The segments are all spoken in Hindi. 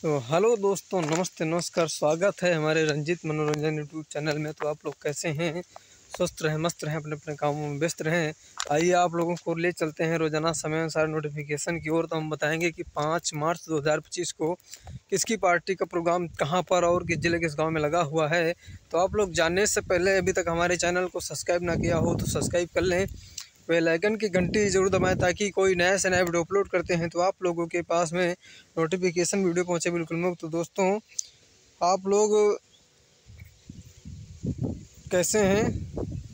तो हेलो दोस्तों, नमस्ते नमस्कार। स्वागत है हमारे रंजीत मनोरंजन यूट्यूब चैनल में। तो आप लोग कैसे हैं? स्वस्थ रहें, मस्त रहें, अपने अपने कामों में व्यस्त रहें। आइए आप लोगों को ले चलते हैं रोजाना समय अनुसार नोटिफिकेशन की ओर। तो हम बताएंगे कि 5 मार्च 2025 को किसकी पार्टी का प्रोग्राम कहां पर और किस जिले किस गांव में लगा हुआ है। तो आप लोग जानने से पहले अभी तक हमारे चैनल को सब्सक्राइब ना किया हो तो सब्सक्राइब कर लें, बेल आइकन की घंटी जरूर दबाएं ताकि कोई नया से नया वीडियो अपलोड करते हैं तो आप लोगों के पास में नोटिफिकेशन वीडियो पहुंचे बिल्कुल मुफ्त। तो दोस्तों, आप लोग कैसे हैं?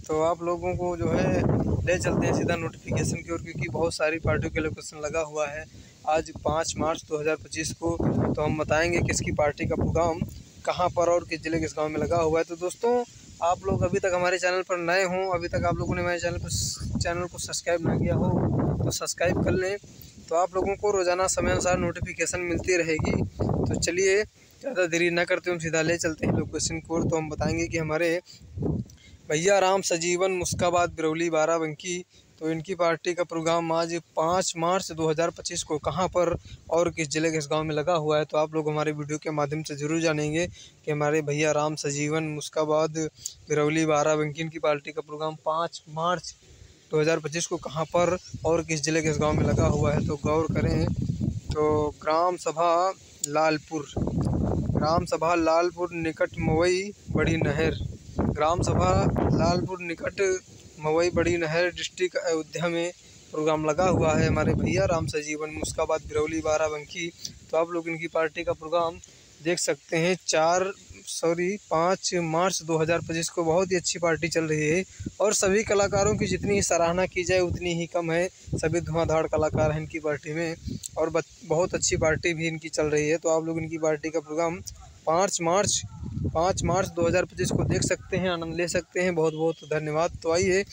तो आप लोगों को जो है ले चलते हैं सीधा नोटिफिकेशन की ओर, क्योंकि बहुत सारी पार्टियों के लोकेशन लगा हुआ है आज 5 मार्च 2025 को। तो हम बताएंगे किसकी पार्टी का प्रोग्राम कहां पर और किस जिले किस गांव में लगा हुआ है। तो दोस्तों, आप लोग अभी तक हमारे चैनल पर नए हों, अभी तक आप लोगों ने हमारे चैनल को सब्सक्राइब ना किया हो तो सब्सक्राइब कर लें। तो आप लोगों को रोज़ाना समय अनुसार नोटिफिकेशन मिलती रहेगी। तो चलिए ज़्यादा देरी ना करते हम सीधा ले चलते हैं लोकेशन को। तो हम बताएंगे कि हमारे भैया राम सजीवन मुस्काबाद बिरौली बाराबंकी, तो इनकी पार्टी का प्रोग्राम आज 5 मार्च 2025 को कहां पर और किस जिले किस गांव में लगा हुआ है। तो आप लोग हमारे वीडियो के माध्यम से ज़रूर जानेंगे कि हमारे भैया राम सजीवन मुस्काबाद बिरौली बाराबंकी इनकी पार्टी का प्रोग्राम 5 मार्च 2025 को कहां पर और किस जिले किस गांव में लगा हुआ है। तो गौर करें। तो ग्राम सभा लालपुर निकट मवई बड़ी नहर, ग्राम सभा लालपुर निकट मवई बड़ी नहर, डिस्ट्रिक्ट अयोध्या में प्रोग्राम लगा हुआ है हमारे भैया राम सजीवन मुस्काबाद बिरौली बाराबंकी। तो आप लोग इनकी पार्टी का प्रोग्राम देख सकते हैं। 5 मार्च 2025 को बहुत ही अच्छी पार्टी चल रही है और सभी कलाकारों की जितनी सराहना की जाए उतनी ही कम है। सभी धुआंधार कलाकार हैं इनकी पार्टी में और बहुत अच्छी पार्टी भी इनकी चल रही है। तो आप लोग इनकी पार्टी का प्रोग्राम 5 मार्च 2025 को देख सकते हैं, आनंद ले सकते हैं। बहुत बहुत धन्यवाद। तो आइए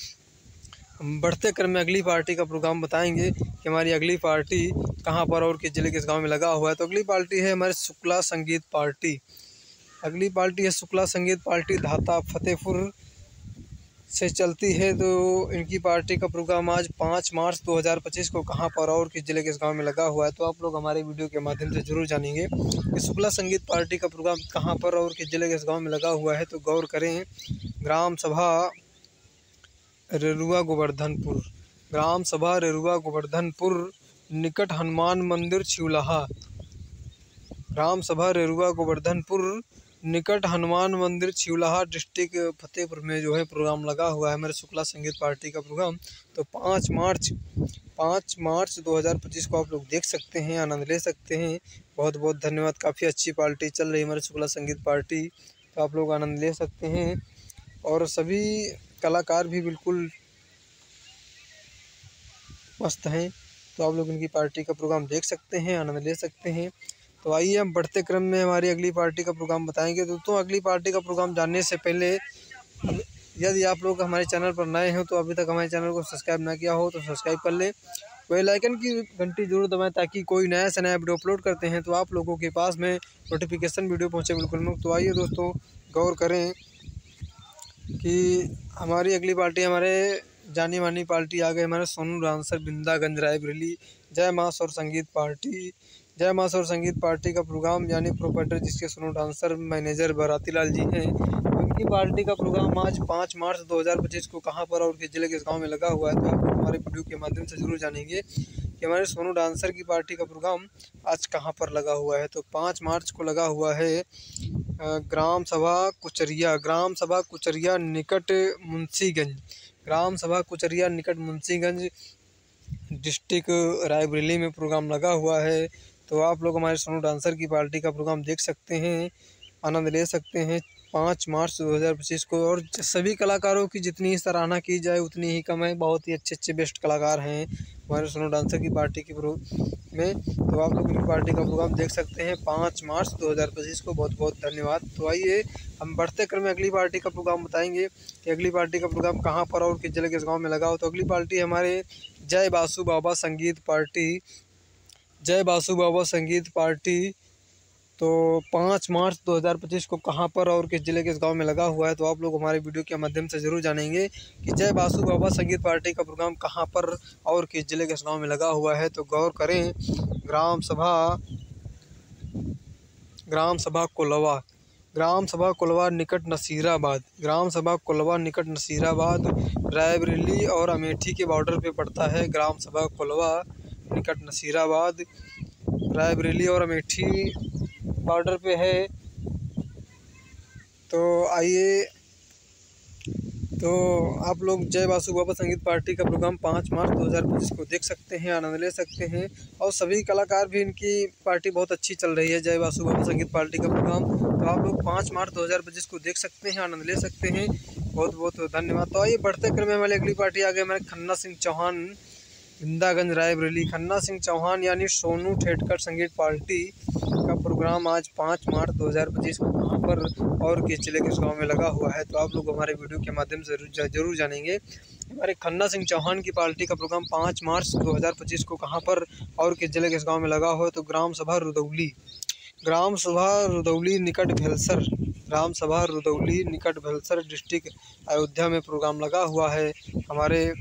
हम बढ़ते क्रम में अगली पार्टी का प्रोग्राम बताएंगे कि हमारी अगली पार्टी कहां पर और किस जिले किस गांव में लगा हुआ है। तो अगली पार्टी है हमारे शुक्ला संगीत पार्टी। अगली पार्टी है शुक्ला संगीत पार्टी, धाता फतेहपुर से चलती है। तो इनकी पार्टी का प्रोग्राम आज 5 मार्च 2025 को कहां पर और किस जिले किस गांव में लगा हुआ है। तो आप लोग हमारे वीडियो के माध्यम से जरूर जानेंगे कि शुक्ला संगीत पार्टी का प्रोग्राम कहां पर और किस जिले किस गांव में लगा हुआ है। तो गौर करें। ग्राम सभा रेरुआ गोवर्धनपुर, ग्राम सभा रेरुआ गोवर्धनपुर निकट हनुमान मंदिर छिवलाहा, ग्राम सभा रेरुआ गोवर्धनपुर निकट हनुमान मंदिर छिवलाहा, डिस्ट्रिक्ट फतेहपुर में जो है प्रोग्राम लगा हुआ है मेरे शुक्ला संगीत पार्टी का प्रोग्राम। तो 5 मार्च 2025 को आप लोग देख सकते हैं, आनंद ले सकते हैं। बहुत बहुत धन्यवाद। काफ़ी अच्छी पार्टी चल रही है हमारे शुक्ला संगीत पार्टी, तो आप लोग आनंद ले सकते हैं और सभी कलाकार भी बिल्कुल मस्त हैं। तो आप लोग इनकी पार्टी का प्रोग्राम देख सकते हैं, आनंद ले सकते हैं। तो आइए हम बढ़ते क्रम में हमारी अगली पार्टी का प्रोग्राम बताएंगे। दोस्तों, अगली पार्टी का प्रोग्राम जानने से पहले यदि आप लोग हमारे चैनल पर नए हो तो अभी तक हमारे चैनल को सब्सक्राइब ना किया हो तो सब्सक्राइब कर लें, बेल आइकन की घंटी जरूर दबाएं ताकि कोई नया से नया वीडियो अपलोड करते हैं तो आप लोगों के पास में नोटिफिकेशन वीडियो पहुँचे बिल्कुल मुफ्त। तो आइए दोस्तों, गौर करें कि हमारी अगली पार्टी हमारे जानी मानी पार्टी आ गई हमारे सोनू डांसर बिंदागंज रायबरेली, जय माँ और संगीत पार्टी। जय माँ और संगीत पार्टी का प्रोग्राम यानी प्रोपराइटर जिसके सोनू डांसर मैनेजर बाराती लाल जी हैं, उनकी पार्टी का प्रोग्राम आज 5 मार्च 2025 को कहां पर और किस जिले किस गांव में लगा हुआ है। तो आप लोग हमारे वीडियो के माध्यम से जरूर जानेंगे कि हमारे सोनू डांसर की पार्टी का प्रोग्राम आज कहां पर लगा हुआ है। तो 5 मार्च को लगा हुआ है ग्राम सभा कुचरिया निकट मुंशीगंज, ग्राम सभा कुचरिया निकट मुंशीगंज, डिस्ट्रिक्ट रायबरेली में प्रोग्राम लगा हुआ है। तो आप लोग हमारे सोनू डांसर की पार्टी का प्रोग्राम देख सकते हैं, आनंद ले सकते हैं 5 मार्च 2025 को। और सभी कलाकारों की जितनी सराहना की जाए उतनी ही कम है। बहुत ही अच्छे अच्छे बेस्ट कलाकार हैं हमारे सोनू डांसर की पार्टी के में। तो आप लोग इनकी पार्टी का प्रोग्राम देख सकते हैं 5 मार्च 2025 को। बहुत बहुत धन्यवाद। तो आइए हम बढ़ते क्रम में अगली पार्टी का प्रोग्राम बताएंगे कि अगली पार्टी का प्रोग्राम कहाँ पर और किस जिले किस गाँव में लगा हो। तो अगली पार्टी हमारे जय बासु बाबा संगीत पार्टी, जय बासु बाबा संगीत पार्टी। तो 5 मार्च 2025 को कहां पर और किस जिले किस गांव में लगा हुआ है। तो आप लोग हमारे वीडियो के माध्यम से ज़रूर जानेंगे कि जय बासु बाबा संगीत पार्टी का प्रोग्राम कहां पर और किस जिले किस गांव में लगा हुआ है। तो गौर करें। ग्राम सभा ग्राम सभा कोलवा, ग्राम सभा कोलवा निकट नसीराबाद, ग्राम सभा कोलवा निकट नसीराबाद रायबरेली और अमेठी के बॉर्डर पे पड़ता है। ग्राम सभा कोलवा निकट नसीराबाद रायबरेली और अमेठी बॉर्डर पे है। तो आइए, तो आप लोग जय वासु बाबा संगीत पार्टी का प्रोग्राम 5 मार्च 2025 को देख सकते हैं, आनंद ले सकते हैं। और सभी कलाकार भी, इनकी पार्टी बहुत अच्छी चल रही है, जय वासु बाबा संगीत पार्टी का प्रोग्राम। तो आप लोग 5 मार्च 2025 को देख सकते हैं, आनंद ले सकते हैं। बहुत बहुत धन्यवाद। तो आइए बढ़ते क्रम में हमारी अगली पार्टी आ गई हमारे खन्ना सिंह चौहान बिंदागंज रायबरेली। खन्ना सिंह चौहान यानी सोनू ठेठकर संगीत पार्टी का प्रोग्राम आज 5 मार्च 2025 को कहाँ पर और किस जिले के गांव में लगा हुआ है। तो आप लोग हमारे वीडियो के माध्यम से जरूर जानेंगे हमारे खन्ना सिंह चौहान की पार्टी का प्रोग्राम 5 मार्च 2025 को कहाँ पर और किस जिले के गांव में लगा हुआ है। तो ग्राम सभा रुदौली, ग्राम सभा रुदौली निकट भेलसर, ग्राम सभा रुदौली निकट भेलसर डिस्ट्रिक्ट अयोध्या में प्रोग्राम लगा हुआ है हमारे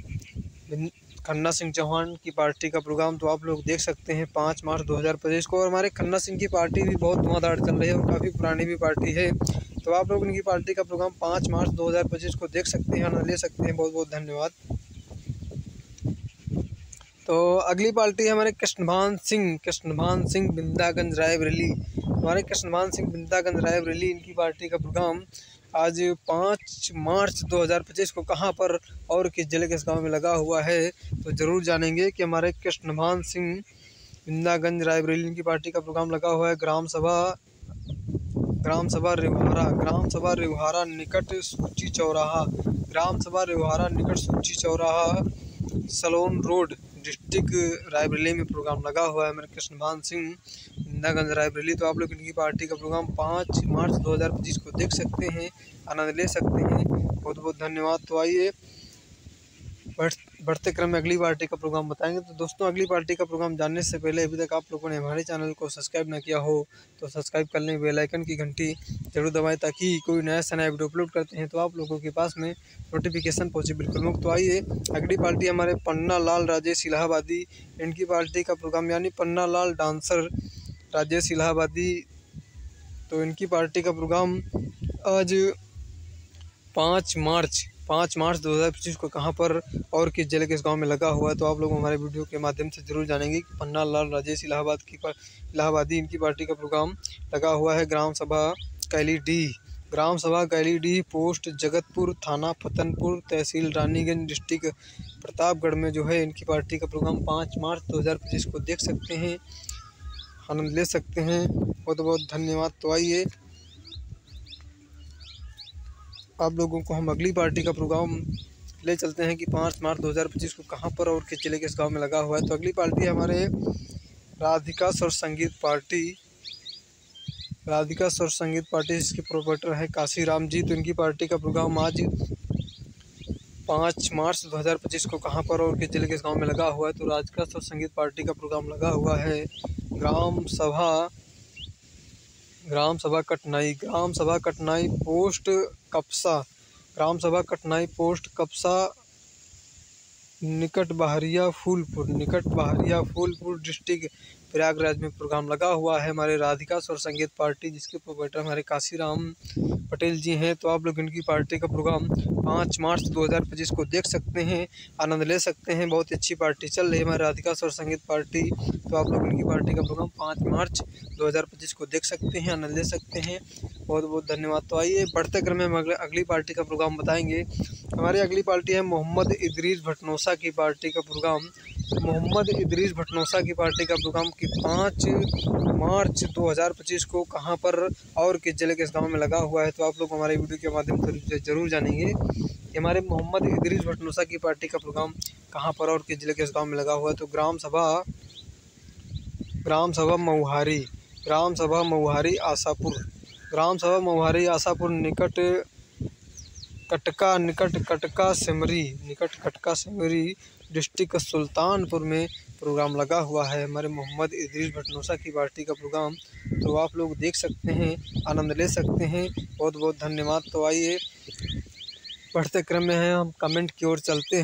खन्ना सिंह चौहान की पार्टी का प्रोग्राम। तो आप लोग देख सकते हैं 5 मार्च 2025 को। और हमारे खन्ना सिंह की पार्टी भी बहुत धुआंधार चल रही है और काफ़ी पुरानी भी पार्टी है। तो आप लोग इनकी पार्टी का प्रोग्राम 5 मार्च 2025 को देख सकते हैं, आनंद ले सकते हैं। बहुत बहुत धन्यवाद। तो अगली पार्टी है हमारे कृष्णभान सिंह बिंदागंज रायबरेली। हमारे कृष्णभान सिंह बिंदागंज रायबरेली, इनकी पार्टी का प्रोग्राम आज 5 मार्च 2025 को कहाँ पर और किस जिले के गांव में लगा हुआ है। तो ज़रूर जानेंगे कि हमारे कृष्णभान सिंह बिंदागंज रायबरेली, इनकी पार्टी का प्रोग्राम लगा हुआ है ग्राम सभा रिवहारा निकट सूची चौराहा, ग्राम सभा रिवहारा निकट सूची चौराहा सलोन रोड डिस्ट्रिक्ट रायबरेली में प्रोग्राम लगा हुआ है मेरे कृष्णभान सिंह बिंदागंज रायबरेली। तो आप लोग इनकी पार्टी का प्रोग्राम 5 मार्च 2025 को देख सकते हैं, आनंद ले सकते हैं। बहुत बहुत धन्यवाद। तो आइए बढ़ते क्रम में अगली पार्टी का प्रोग्राम बताएंगे। तो दोस्तों, अगली पार्टी का प्रोग्राम जानने से पहले अभी तक आप लोगों ने हमारे चैनल को सब्सक्राइब ना किया हो तो सब्सक्राइब कर लें, बेल आइकन की घंटी जरूर दबाएं ताकि कोई नया से नया वीडियो अपलोड करते हैं तो आप लोगों के पास में नोटिफिकेशन पहुंचे बिल्कुल मुफ्त। तो आइए, अगली पार्टी हमारे पन्ना लाल राजेश इलाहाबादी, इनकी पार्टी का प्रोग्राम यानी पन्ना लाल डांसर राजेश इलाहाबादी। तो इनकी पार्टी का प्रोग्राम आज 5 मार्च 2025 को कहाँ पर और किस जिले के गांव में लगा हुआ है। तो आप लोग हमारे वीडियो के माध्यम से जरूर जानेंगे कि पन्ना लाल राजेश इलाहाबादी, इनकी पार्टी का प्रोग्राम लगा हुआ है ग्राम सभा कैली डी पोस्ट जगतपुर, थाना फतनपुर, तहसील रानीगंज, डिस्ट्रिक्ट प्रतापगढ़ में जो है इनकी पार्टी का प्रोग्राम 5 मार्च 2025 को देख सकते हैं, आनंद ले सकते हैं। बहुत बहुत धन्यवाद। तो आइए, आप लोगों को हम अगली पार्टी का प्रोग्राम ले चलते हैं कि 5 मार्च 2025 को कहाँ पर और किस जिले के गांव में लगा हुआ है। तो अगली पार्टी है हमारे राधिका स्वर संगीत पार्टी, जिसके प्रोपराइटर है काशीराम जी। तो इनकी पार्टी का प्रोग्राम आज 5 मार्च 2025 को कहाँ पर और किस जिले के गांव में लगा हुआ है। तो राधिका स्वर संगीत पार्टी का प्रोग्राम लगा हुआ है ग्राम सभा कटनाई पोस्ट कपसा निकट बहरिया फूलपुर डिस्ट्रिक्ट प्रयागराज में प्रोग्राम लगा हुआ है हमारे राधिका स्वर संगीत पार्टी, जिसके प्रोपराइटर हमारे काशीराम पटेल जी हैं। तो आप लोग इनकी पार्टी का प्रोग्राम 5 मार्च 2025 को देख सकते हैं, आनंद ले सकते हैं। बहुत अच्छी पार्टी चल रही है हमारी राधिका स्वर संगीत पार्टी। तो आप लोग इनकी पार्टी का प्रोग्राम 5 मार्च 2025 को देख सकते हैं, आनंद ले सकते हैं। बहुत बहुत धन्यवाद। तो आइए बढ़ते क्रम में हम अगली पार्टी का प्रोग्राम बताएंगे। हमारी अगली पार्टी है मोहम्मद इदरीस भटनोसा की पार्टी का प्रोग्राम। मोहम्मद इदरीस भटनोसा की पार्टी का प्रोग्राम की 5 मार्च 2025 को कहाँ पर और किस जिले के गांव में लगा हुआ है। तो आप लोग हमारे वीडियो के माध्यम से जरूर जानेंगे कि हमारे मोहम्मद इदरीस भटनोसा की पार्टी का प्रोग्राम कहाँ पर और किस जिले के गांव में लगा हुआ है। तो ग्राम सभा मऊहारी आशापुर निकट कटका सिमरी डिस्ट्रिक्ट सुल्तानपुर में प्रोग्राम लगा हुआ है हमारे मोहम्मद इदरीस भटनोसा की पार्टी का प्रोग्राम। तो आप लोग देख सकते हैं, आनंद ले सकते हैं। बहुत बहुत धन्यवाद। तो आइए बढ़ते क्रम में हैं, हम कमेंट की ओर चलते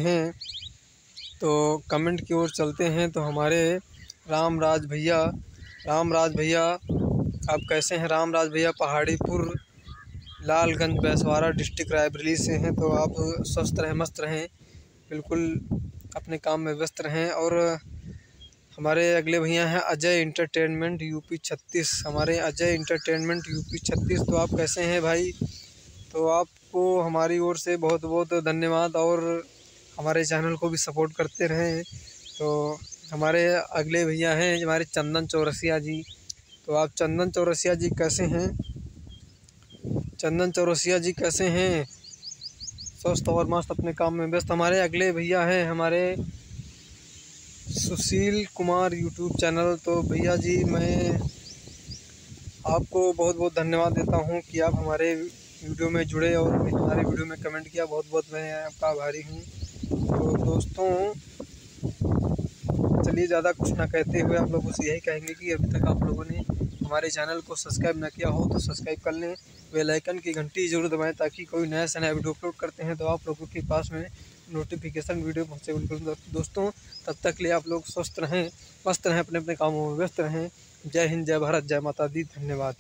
हैं। तो हमारे रामराज भैया आप कैसे हैं? रामराज भैया पहाड़ीपुर, लालगंज, बैसवारा डिस्ट्रिक्ट रायबरेली से हैं। तो आप स्वस्थ रहें, मस्त रहें, बिल्कुल अपने काम में व्यस्त रहें। और हमारे अगले भैया हैं अजय इंटरटेनमेंट यूपी 36, हमारे अजय इंटरटेनमेंट यूपी 36। तो आप कैसे हैं भाई? तो आपको हमारी ओर से बहुत बहुत धन्यवाद, और हमारे चैनल को भी सपोर्ट करते रहें। तो हमारे अगले भैया हैं हमारे चंदन चौरसिया जी। तो आप चंदन चौरसिया जी कैसे हैं? चंदन चौरसिया जी कैसे हैं? स्वस्थ और मस्त अपने काम में व्यस्त। हमारे अगले भैया हैं हमारे सुशील कुमार यूट्यूब चैनल। तो भैया जी मैं आपको बहुत बहुत धन्यवाद देता हूं कि आप हमारे वीडियो में जुड़े और हमारे वीडियो में कमेंट किया। बहुत बहुत मैं आपका आभारी हूं। तो दोस्तों चलिए, ज़्यादा कुछ ना कहते हुए आप लोगों से यही कहेंगे कि अभी तक आप लोगों ने हमारे चैनल को सब्सक्राइब ना किया हो तो सब्सक्राइब कर लें, बेल आइकन की घंटी जरूर दबाएं, ताकि कोई नया से नया वीडियो अपलोड करते हैं तो आप लोगों के पास में नोटिफिकेशन वीडियो पहुँचे बिल्कुल। दोस्तों तब तक के लिए आप लोग स्वस्थ रहें, मस्त रहें, अपने अपने कामों में व्यस्त रहें। जय हिंद, जय भारत, जय माता दी, धन्यवाद।